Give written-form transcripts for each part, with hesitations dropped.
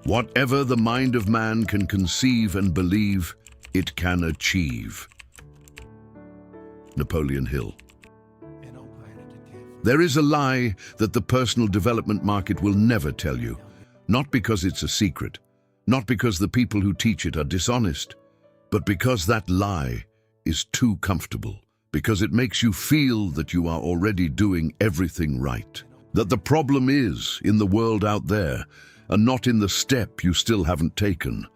Whatever the mind of man can conceive and believe, it can achieve. Napoleon Hill. There is a lie that the personal development market will never tell you, not because it's a secret, not because the people who teach it are dishonest, but because that lie is too comfortable, because it makes you feel that you are already doing everything right, that the problem is in the world out there and not in the step you still haven't taken.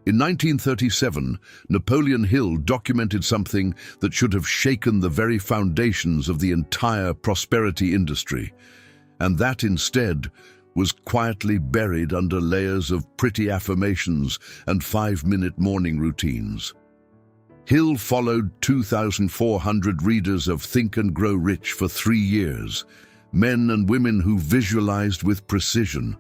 In 1937, Napoleon Hill documented something that should have shaken the very foundations of the entire prosperity industry, and that instead was quietly buried under layers of pretty affirmations and 5-minute morning routines. Hill followed 2,400 readers of Think and Grow Rich for 3 years, men and women who visualized with precision,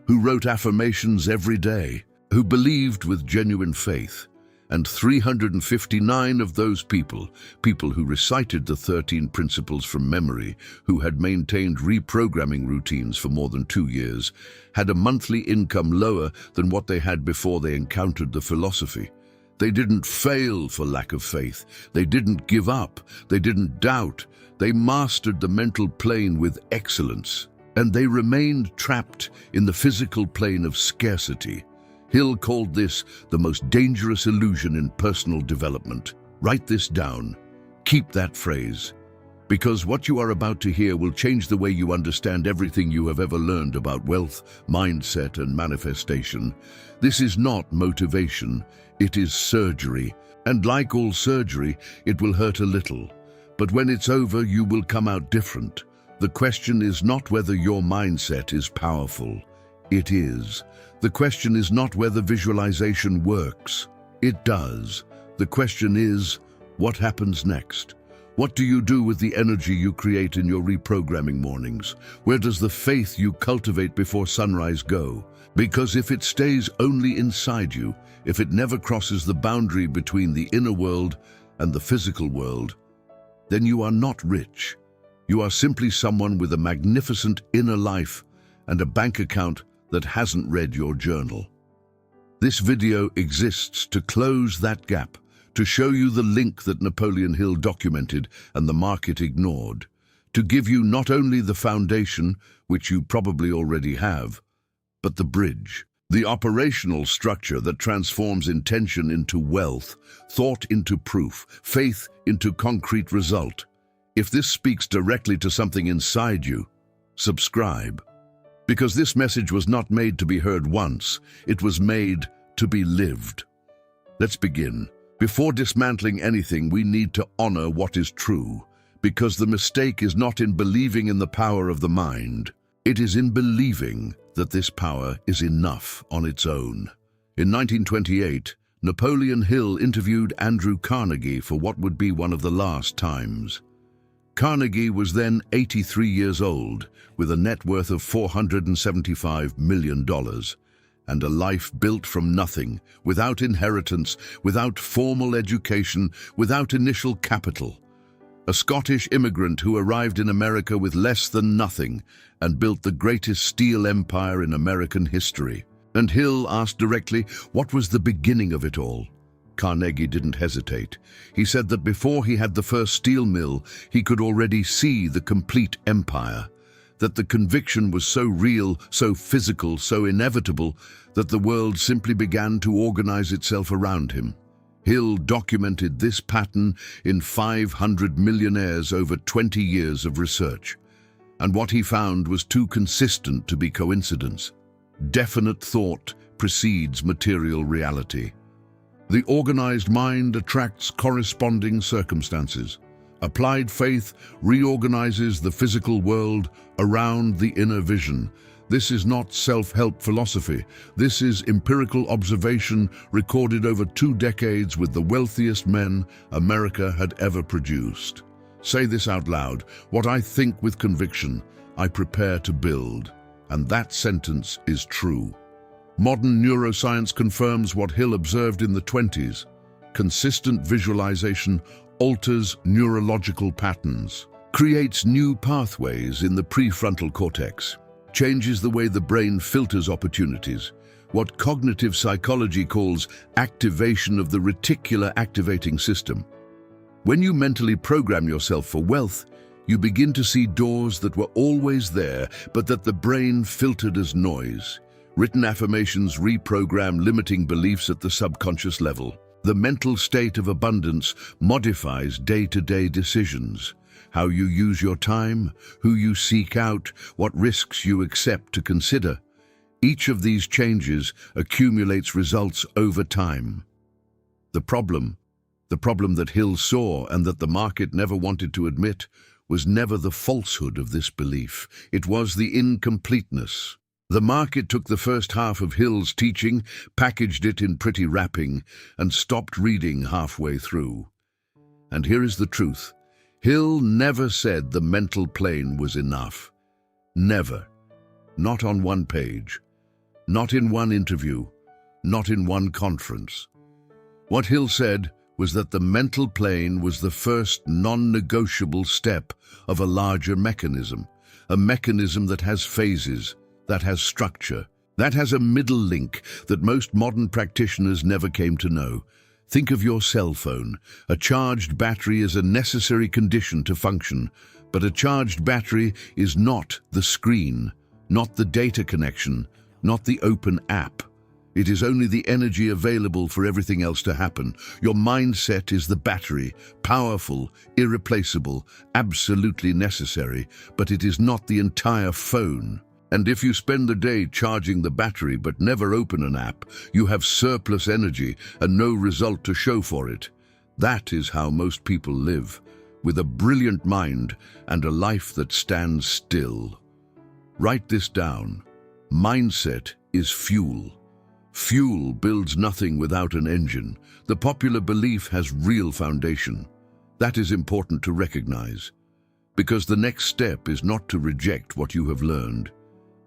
who wrote affirmations every day, who believed with genuine faith. And 359 of those people who recited the 13 principles from memory, who had maintained reprogramming routines for more than 2 years, had a monthly income lower than what they had before they encountered the philosophy. They didn't fail for lack of faith. They didn't give up. They didn't doubt. They mastered the mental plane with excellence. And they remained trapped in the physical plane of scarcity. Hill called this the most dangerous illusion in personal development. Write this down. Keep that phrase. Because what you are about to hear will change the way you understand everything you have ever learned about wealth, mindset, and manifestation. This is not motivation. It is surgery. And like all surgery, it will hurt a little. But when it's over, you will come out different. The question is not whether your mindset is powerful. It is. The question is not whether visualization works. It does. The question is, what happens next? What do you do with the energy you create in your reprogramming mornings? Where does the faith you cultivate before sunrise go? Because if it stays only inside you, if it never crosses the boundary between the inner world and the physical world, then you are not rich. You are simply someone with a magnificent inner life and a bank account that hasn't read your journal. This video exists to close that gap, to show you the link that Napoleon Hill documented and the market ignored, to give you not only the foundation, which you probably already have, but the bridge, the operational structure that transforms intention into wealth, thought into proof, faith into concrete result. If this speaks directly to something inside you, subscribe. Because this message was not made to be heard once, it was made to be lived. Let's begin. Before dismantling anything, we need to honor what is true, because the mistake is not in believing in the power of the mind. It is in believing that this power is enough on its own. In 1928, Napoleon Hill interviewed Andrew Carnegie for what would be one of the last times. Carnegie was then 83 years old, with a net worth of $475 million, and a life built from nothing, without inheritance, without formal education, without initial capital. A Scottish immigrant who arrived in America with less than nothing and built the greatest steel empire in American history. And Hill asked directly, what was the beginning of it all? Carnegie didn't hesitate. He said that before he had the first steel mill, he could already see the complete empire, that the conviction was so real, so physical, so inevitable, that the world simply began to organize itself around him. Hill documented this pattern in 500 millionaires over 20 years of research. And what he found was too consistent to be coincidence. Definite thought precedes material reality. The organized mind attracts corresponding circumstances. Applied faith reorganizes the physical world around the inner vision. This is not self-help philosophy. This is empirical observation recorded over 2 decades with the wealthiest men America had ever produced. Say this out loud. What I think with conviction, I prepare to build. And that sentence is true. Modern neuroscience confirms what Hill observed in the 20s. Consistent visualization alters neurological patterns, creates new pathways in the prefrontal cortex, changes the way the brain filters opportunities, what cognitive psychology calls activation of the reticular activating system. When you mentally program yourself for wealth, you begin to see doors that were always there, but that the brain filtered as noise. Written affirmations reprogram limiting beliefs at the subconscious level. The mental state of abundance modifies day-to-day decisions. How you use your time, who you seek out, what risks you accept to consider. Each of these changes accumulates results over time. The problem that Hill saw and that the market never wanted to admit was never the falsehood of this belief. It was the incompleteness. The market took the first half of Hill's teaching, packaged it in pretty wrapping, and stopped reading halfway through. And here is the truth. Hill never said the mental plane was enough. Never. Not on one page. Not in one interview. Not in one conference. What Hill said was that the mental plane was the first non-negotiable step of a larger mechanism, a mechanism that has phases, that has structure, that has a middle link that most modern practitioners never came to know. Think of your cell phone. A charged battery is a necessary condition to function, but a charged battery is not the screen, not the data connection, not the open app. It is only the energy available for everything else to happen. Your mindset is the battery, powerful, irreplaceable, absolutely necessary, but it is not the entire phone. And if you spend the day charging the battery but never open an app, you have surplus energy and no result to show for it. That is how most people live, with a brilliant mind and a life that stands still. Write this down. Mindset is fuel. Fuel builds nothing without an engine. The popular belief has real foundation. That is important to recognize, because the next step is not to reject what you have learned.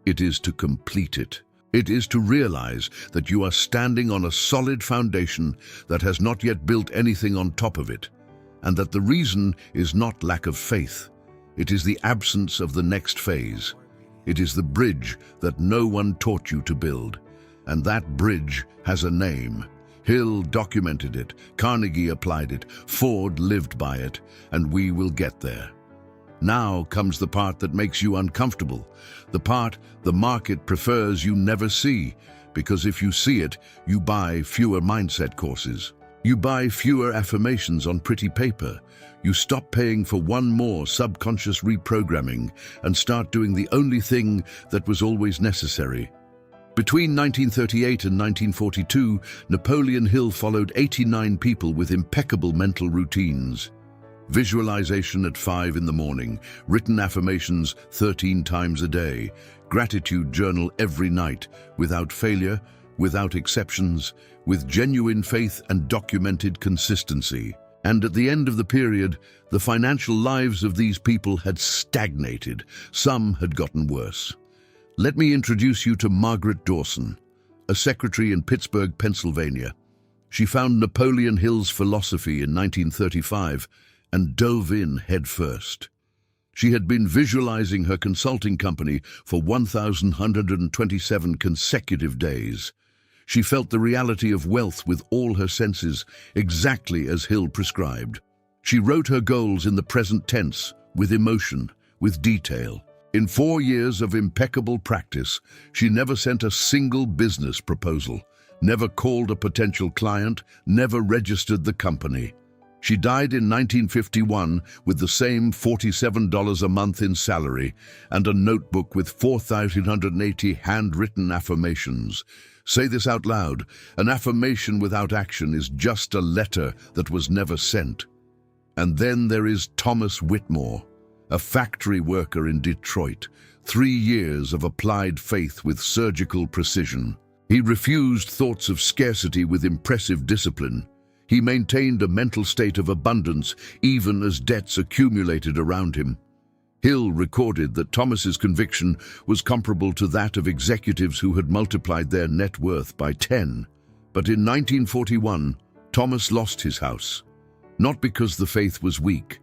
It is to complete it. It is to realize that you are standing on a solid foundation that has not yet built anything on top of it, and that the reason is not lack of faith. It is the absence of the next phase. It is the bridge that no one taught you to build. And that bridge has a name. Hill documented it, Carnegie applied it, Ford lived by it, and we will get there. Now comes the part that makes you uncomfortable, the part the market prefers you never see, because if you see it, you buy fewer mindset courses. You buy fewer affirmations on pretty paper. You stop paying for one more subconscious reprogramming and start doing the only thing that was always necessary. Between 1938 and 1942, Napoleon Hill followed 89 people with impeccable mental routines. Visualization at 5 in the morning, written affirmations 13 times a day, gratitude journal every night, without failure, without exceptions, with genuine faith and documented consistency. And at the end of the period, the financial lives of these people had stagnated. Some had gotten worse. Let me introduce you to Margaret Dawson, a secretary in Pittsburgh, Pennsylvania. She found Napoleon Hill's philosophy in 1935 and dove in head first. She had been visualizing her consulting company for 1,127 consecutive days. She felt the reality of wealth with all her senses, exactly as Hill prescribed. She wrote her goals in the present tense, with emotion, with detail. In 4 years of impeccable practice, she never sent a single business proposal, never called a potential client, never registered the company. She died in 1951 with the same $47 a month in salary and a notebook with 4,880 handwritten affirmations. Say this out loud: an affirmation without action is just a letter that was never sent. And then there is Thomas Whitmore, a factory worker in Detroit, 3 years of applied faith with surgical precision. He refused thoughts of scarcity with impressive discipline. He maintained a mental state of abundance even as debts accumulated around him. Hill recorded that Thomas's conviction was comparable to that of executives who had multiplied their net worth by 10. But in 1941, Thomas lost his house, not because the faith was weak,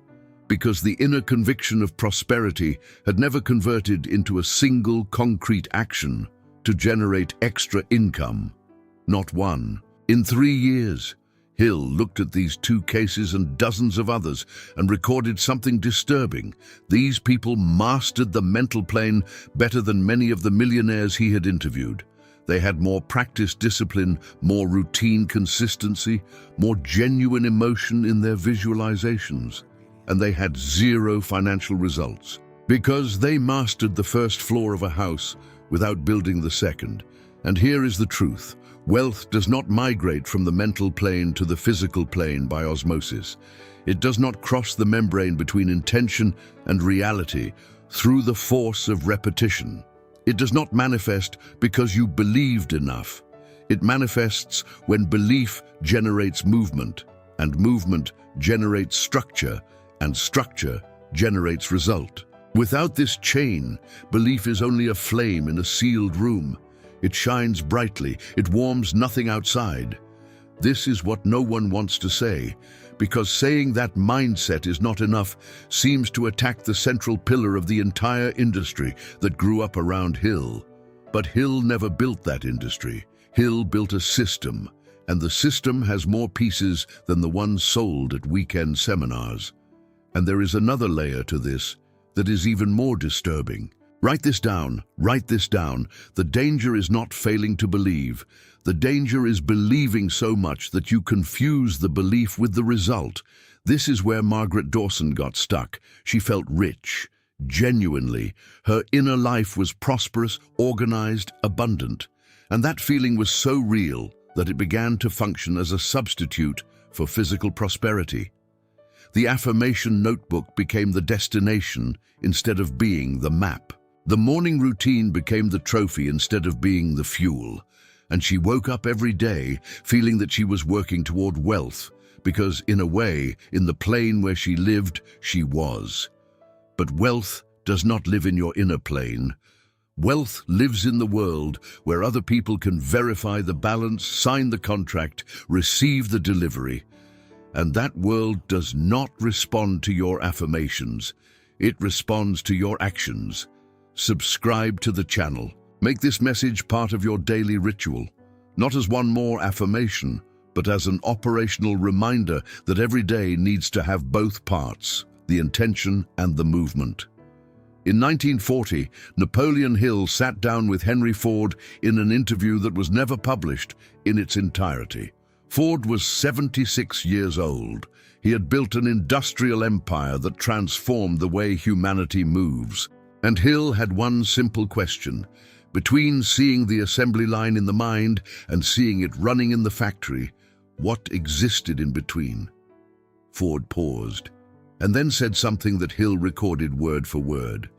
because the inner conviction of prosperity had never converted into a single concrete action. to generate extra income. Not one. In 3 years, Hill looked at these 2 cases and dozens of others and recorded something disturbing. These people mastered the mental plane better than many of the millionaires he had interviewed. They had more practice discipline, more routine consistency, more genuine emotion in their visualizations. And they had 0 financial results because they mastered the first floor of a house without building the second. And here is the truth. Wealth does not migrate from the mental plane to the physical plane by osmosis. It does not cross the membrane between intention and reality through the force of repetition. It does not manifest because you believed enough. It manifests when belief generates movement, and movement generates structure, and structure generates result. Without this chain, belief is only a flame in a sealed room. It shines brightly, it warms nothing outside. This is what no one wants to say, because saying that mindset is not enough seems to attack the central pillar of the entire industry that grew up around Hill. But Hill never built that industry. Hill built a system, and the system has more pieces than the one sold at weekend seminars. And there is another layer to this that is even more disturbing. Write this down, write this down. The danger is not failing to believe. The danger is believing so much that you confuse the belief with the result. This is where Margaret Dawson got stuck. She felt rich, genuinely. Her inner life was prosperous, organized, abundant. And that feeling was so real that it began to function as a substitute for physical prosperity. The affirmation notebook became the destination instead of being the map. The morning routine became the trophy instead of being the fuel. And she woke up every day feeling that she was working toward wealth, because in a way, in the plane where she lived, she was. But wealth does not live in your inner plane. Wealth lives in the world where other people can verify the balance, sign the contract, receive the delivery. And that world does not respond to your affirmations. It responds to your actions. Subscribe to the channel. Make this message part of your daily ritual, not as one more affirmation, but as an operational reminder that every day needs to have both parts, the intention and the movement. In 1940, Napoleon Hill sat down with Henry Ford in an interview that was never published in its entirety. Ford was 76 years old. He had built an industrial empire that transformed the way humanity moves. And Hill had one simple question. Between seeing the assembly line in the mind and seeing it running in the factory, what existed in between? Ford paused, and then said something that Hill recorded word for word.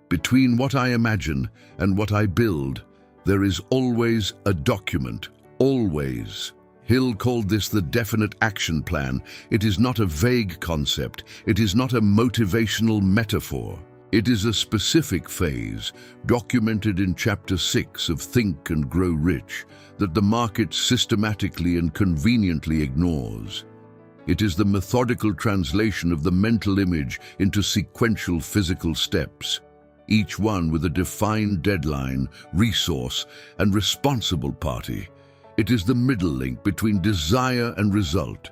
Between what I imagine and what I build, there is always a document, always. Hill called this the definite action plan. It is not a vague concept. It is not a motivational metaphor. It is a specific phase, documented in Chapter 6 of Think and Grow Rich, that the market systematically and conveniently ignores. It is the methodical translation of the mental image into sequential physical steps, each one with a defined deadline, resource, and responsible party. It is the middle link between desire and result,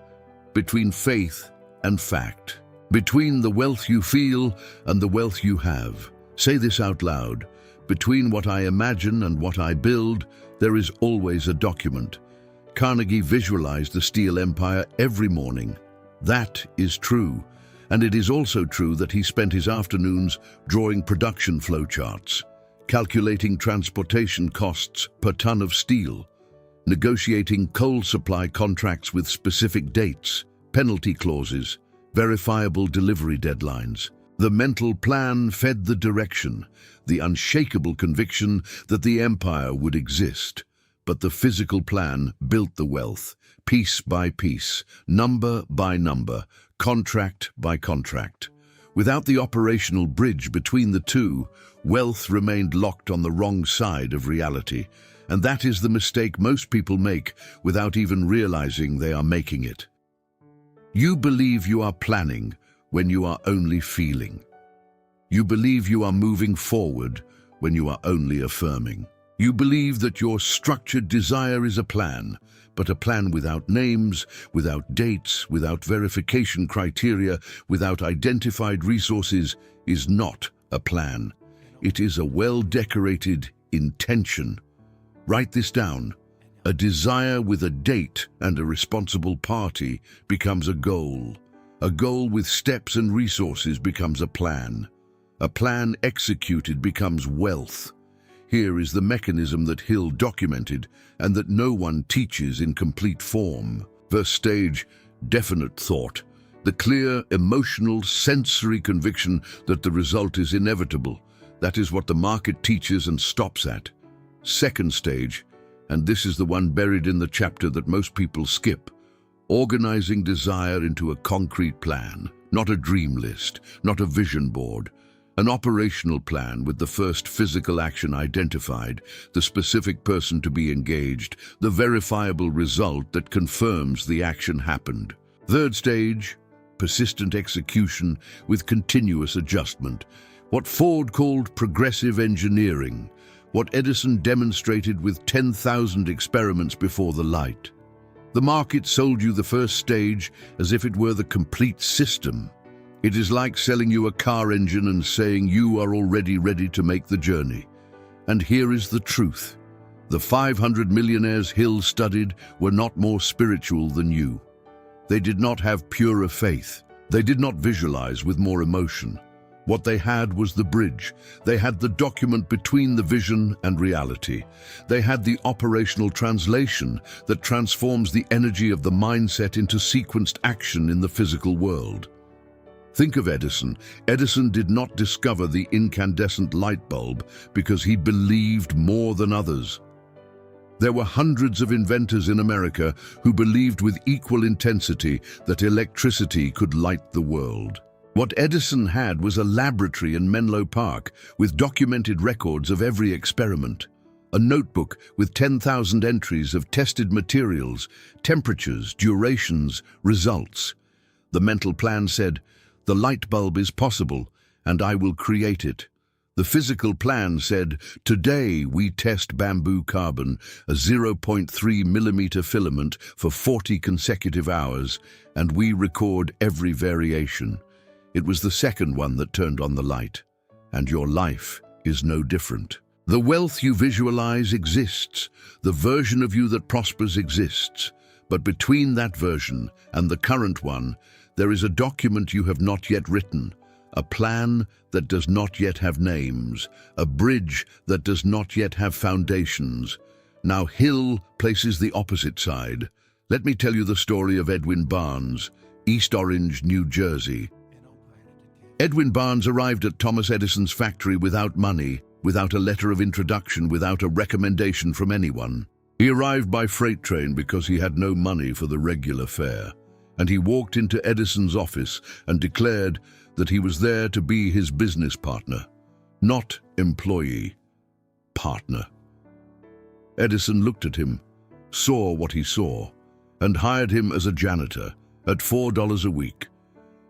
between faith and fact, between the wealth you feel and the wealth you have. Say this out loud. Between what I imagine and what I build, there is always a document. Carnegie visualized the steel empire every morning. That is true. And it is also true that he spent his afternoons drawing production flowcharts, calculating transportation costs per ton of steel, negotiating coal supply contracts with specific dates, penalty clauses, verifiable delivery deadlines. The mental plan fed the direction, the unshakable conviction that the empire would exist. But the physical plan built the wealth, piece by piece, number by number, contract by contract. Without the operational bridge between the two, wealth remained locked on the wrong side of reality. And that is the mistake most people make without even realizing they are making it. You believe you are planning when you are only feeling. You believe you are moving forward when you are only affirming. You believe that your structured desire is a plan, but a plan without names, without dates, without verification criteria, without identified resources is not a plan. It is a well-decorated intention. Write this down. A desire with a date and a responsible party becomes a goal. A goal with steps and resources becomes a plan. A plan executed becomes wealth. Here is the mechanism that Hill documented and that no one teaches in complete form. First stage, definite thought. The clear, emotional, sensory conviction that the result is inevitable. That is what the market teaches and stops at. Second stage, and this is the one buried in the chapter that most people skip, organizing desire into a concrete plan, not a dream list, not a vision board. An operational plan with the first physical action identified, the specific person to be engaged, the verifiable result that confirms the action happened. Third stage, persistent execution with continuous adjustment. What Ford called progressive engineering, what Edison demonstrated with 10,000 experiments before the light. The market sold you the first stage as if it were the complete system. It is like selling you a car engine and saying you are already ready to make the journey. And here is the truth. The 500 millionaires Hill studied were not more spiritual than you. They did not have purer faith. They did not visualize with more emotion. What they had was the bridge. They had the document between the vision and reality. They had the operational translation that transforms the energy of the mindset into sequenced action in the physical world. Think of Edison. Edison did not discover the incandescent light bulb because he believed more than others. There were hundreds of inventors in America who believed with equal intensity that electricity could light the world. What Edison had was a laboratory in Menlo Park with documented records of every experiment, a notebook with 10,000 entries of tested materials, temperatures, durations, results. The mental plan said, "The light bulb is possible, and I will create it." The physical plan said, "Today we test bamboo carbon, a 0.3 millimeter filament for 40 consecutive hours, and we record every variation." It was the second one that turned on the light, and your life is no different. The wealth you visualize exists. The version of you that prospers exists. But between that version and the current one, there is a document you have not yet written, a plan that does not yet have names, a bridge that does not yet have foundations. Now Hill places the opposite side. Let me tell you the story of Edwin Barnes, East Orange, New Jersey. Edwin Barnes arrived at Thomas Edison's factory without money, without a letter of introduction, without a recommendation from anyone. He arrived by freight train because he had no money for the regular fare. And he walked into Edison's office and declared that he was there to be his business partner, not employee, partner. Edison looked at him, saw what he saw, and hired him as a janitor at $4 a week.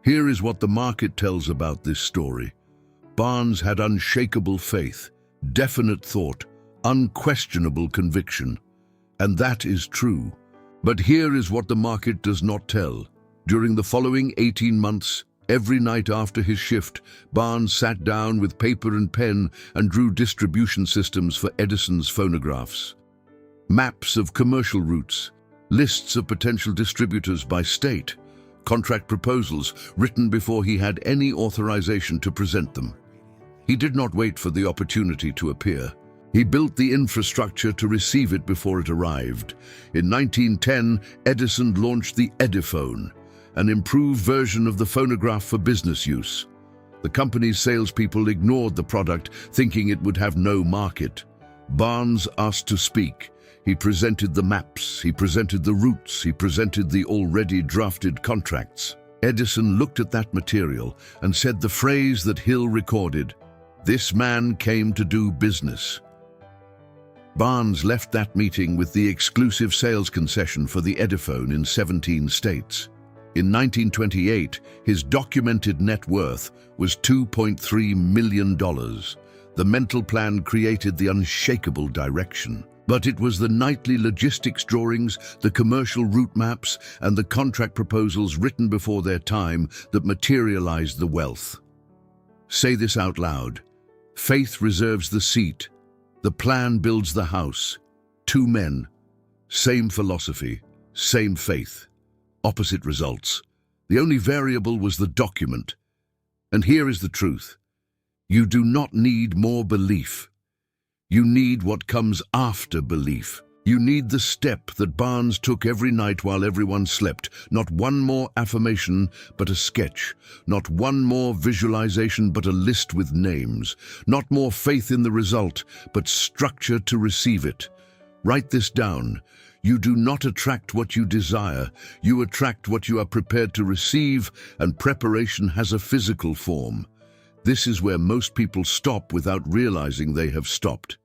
Here is what the market tells about this story. Barnes had unshakable faith, definite thought, unquestionable conviction. And that is true. But here is what the market does not tell. During the following 18 months, every night after his shift, Barnes sat down with paper and pen and drew distribution systems for Edison's phonographs. Maps of commercial routes, lists of potential distributors by state, contract proposals written before he had any authorization to present them. He did not wait for the opportunity to appear. He built the infrastructure to receive it before it arrived. In 1910, Edison launched the Ediphone, an improved version of the phonograph for business use. The company's salespeople ignored the product, thinking it would have no market. Barnes asked to speak. He presented the maps, he presented the routes, he presented the already drafted contracts. Edison looked at that material and said the phrase that Hill recorded, "This man came to do business." Barnes left that meeting with the exclusive sales concession for the Ediphone in 17 states. In 1928, his documented net worth was $2.3 million. The mental plan created the unshakable direction. But it was the nightly logistics drawings, the commercial route maps, and the contract proposals written before their time that materialized the wealth. Say this out loud. Faith reserves the seat. The plan builds the house. Two men, same philosophy, same faith, opposite results. The only variable was the document. And here is the truth. You do not need more belief. You need what comes after belief. You need the step that Barnes took every night while everyone slept. Not one more affirmation, but a sketch. Not one more visualization, but a list with names. Not more faith in the result, but structure to receive it. Write this down. You do not attract what you desire. You attract what you are prepared to receive, and preparation has a physical form. This is where most people stop without realizing they have stopped.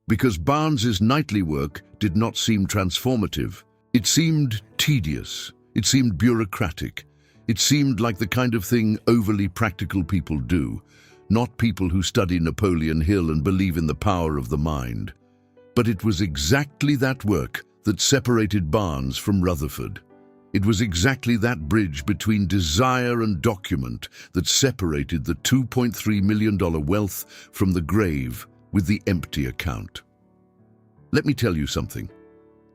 Because Barnes's nightly work did not seem transformative. It seemed tedious. It seemed bureaucratic. It seemed like the kind of thing overly practical people do, not people who study Napoleon Hill and believe in the power of the mind. But it was exactly that work that separated Barnes from Rutherford. It was exactly that bridge between desire and document that separated the $2.3 million wealth from the grave with the empty account. Let me tell you something.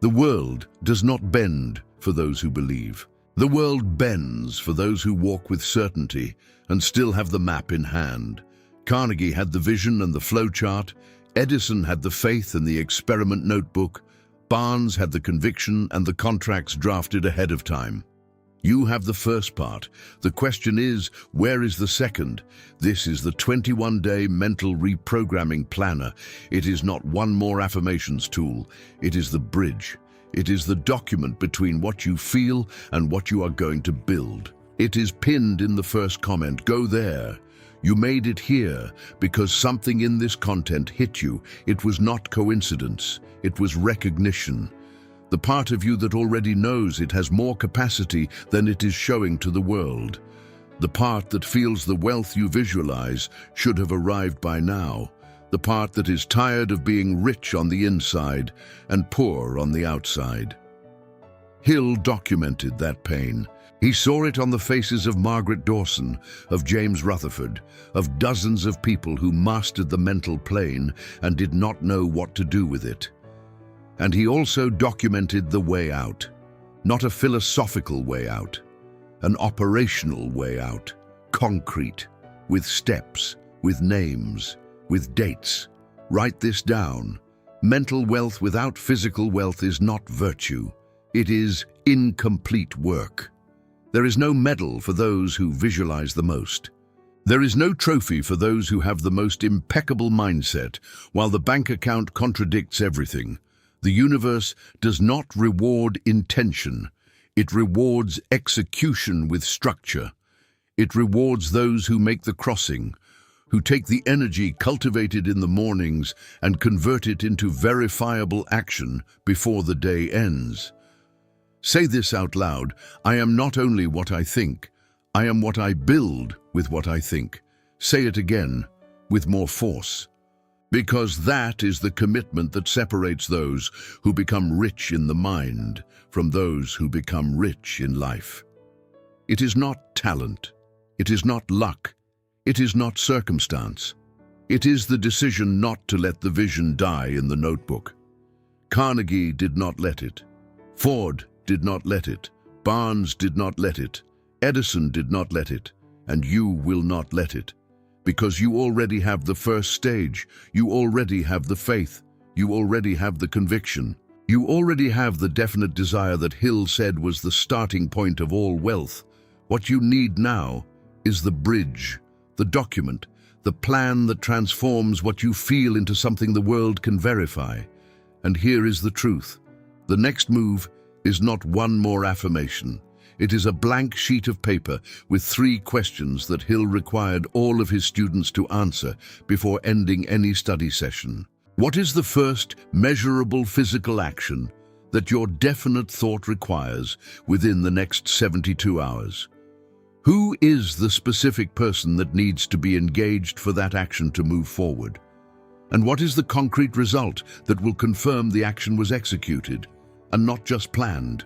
The world does not bend for those who believe. The world bends for those who walk with certainty and still have the map in hand. Carnegie had the vision and the flowchart. Edison had the faith and the experiment notebook. Barnes had the conviction and the contracts drafted ahead of time. You have the first part. The question is, where is the second? This is the 21-day mental reprogramming planner. It is not one more affirmations tool. It is the bridge. It is the document between what you feel and what you are going to build. It is pinned in the first comment. Go there. You made it here because something in this content hit you. It was not coincidence. It was recognition. The part of you that already knows it has more capacity than it is showing to the world. The part that feels the wealth you visualize should have arrived by now. The part that is tired of being rich on the inside and poor on the outside. Hill documented that pain. He saw it on the faces of Margaret Dawson, of James Rutherford, of dozens of people who mastered the mental plane and did not know what to do with it. And he also documented the way out, not a philosophical way out, an operational way out, concrete, with steps, with names, with dates. Write this down. Mental wealth without physical wealth is not virtue. It is incomplete work. There is no medal for those who visualize the most. There is no trophy for those who have the most impeccable mindset, while the bank account contradicts everything. The universe does not reward intention. It rewards execution with structure. It rewards those who make the crossing, who take the energy cultivated in the mornings and convert it into verifiable action before the day ends. Say this out loud. I am not only what I think, I am what I build with what I think. Say it again, with more force. Because that is the commitment that separates those who become rich in the mind from those who become rich in life. It is not talent. It is not luck. It is not circumstance. It is the decision not to let the vision die in the notebook. Carnegie did not let it. Ford did not let it. Barnes did not let it. Edison did not let it. And you will not let it. Because you already have the first stage. You already have the faith. You already have the conviction. You already have the definite desire that Hill said was the starting point of all wealth. What you need now is the bridge, the document, the plan that transforms what you feel into something the world can verify. And here is the truth. The next move is not one more affirmation. It is a blank sheet of paper with 3 questions that Hill required all of his students to answer before ending any study session. What is the first measurable physical action that your definite thought requires within the next 72 hours? Who is the specific person that needs to be engaged for that action to move forward? And what is the concrete result that will confirm the action was executed and not just planned?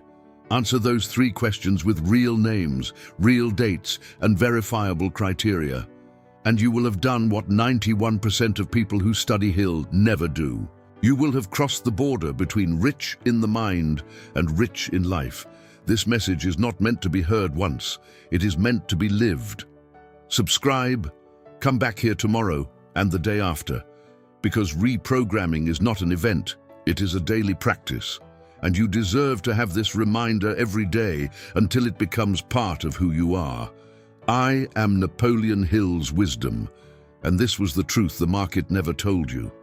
Answer those three questions with real names, real dates, and verifiable criteria. And you will have done what 91% of people who study Hill never do. You will have crossed the border between rich in the mind and rich in life. This message is not meant to be heard once. It is meant to be lived. Subscribe, come back here tomorrow and the day after, because reprogramming is not an event, it is a daily practice. And you deserve to have this reminder every day until it becomes part of who you are. I am Napoleon Hill's wisdom, and this was the truth the market never told you.